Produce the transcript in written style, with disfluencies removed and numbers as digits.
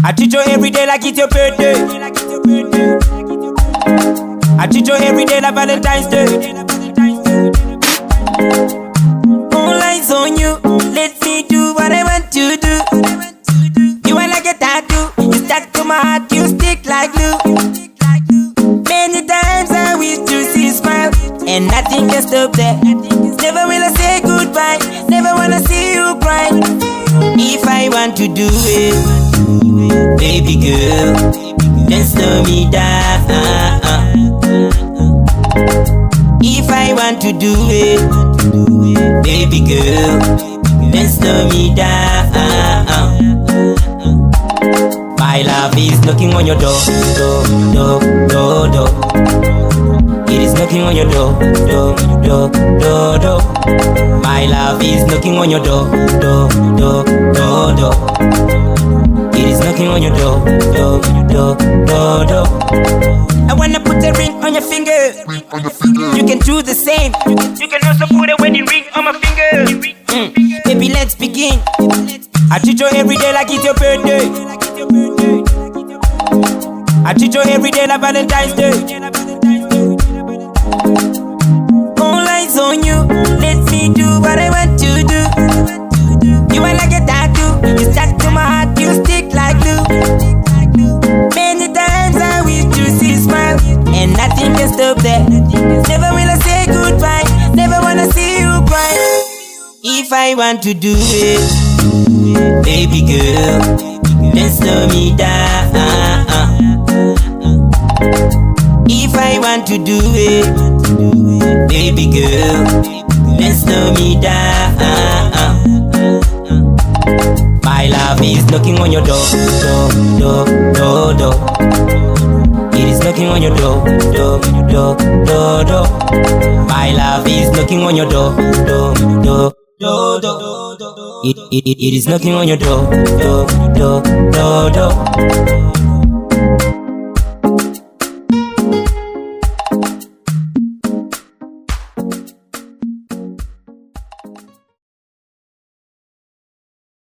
I treat you every day like it's your birthday. I treat you every day like Valentine's Day. All eyes on you, let me do what I want to do. You are like a tattoo, you stuck to my heart, you stick like glue. Many times I wish to see you smile, and nothing can stop that. Never will I say goodbye, never wanna see you cry. If I want to do it, baby girl, then slow me down. If I want to do it, baby girl, then slow me down. My love is knocking on your door, door, door, door, door. It is knocking on your door, door, door, door, door. My love is knocking on your door, door, door, door, door. It is knocking on your door, door, door, door, door. I wanna put a ring on your finger. You can do the same. You can also put a wedding ring on my finger. Baby, let's begin. I treat you every day like it's your birthday. I treat you every day like Valentine's Day. All eyes on you, let me do what I want to do. You are like a tattoo, you stuck to my heart, you stick like glue. Many times I wish to see you smile, and nothing can stop that. Never will I say goodbye, never wanna see you cry. If I want to do it, baby girl, then slow me down. If I want to do it, baby girl, then slow me down. My love is knocking on your door, door, door, door, door. It is knocking on your door, door, door, door, door. My love is knocking on your door, door, door, door, door. It is knocking on your door, door, door, door, door.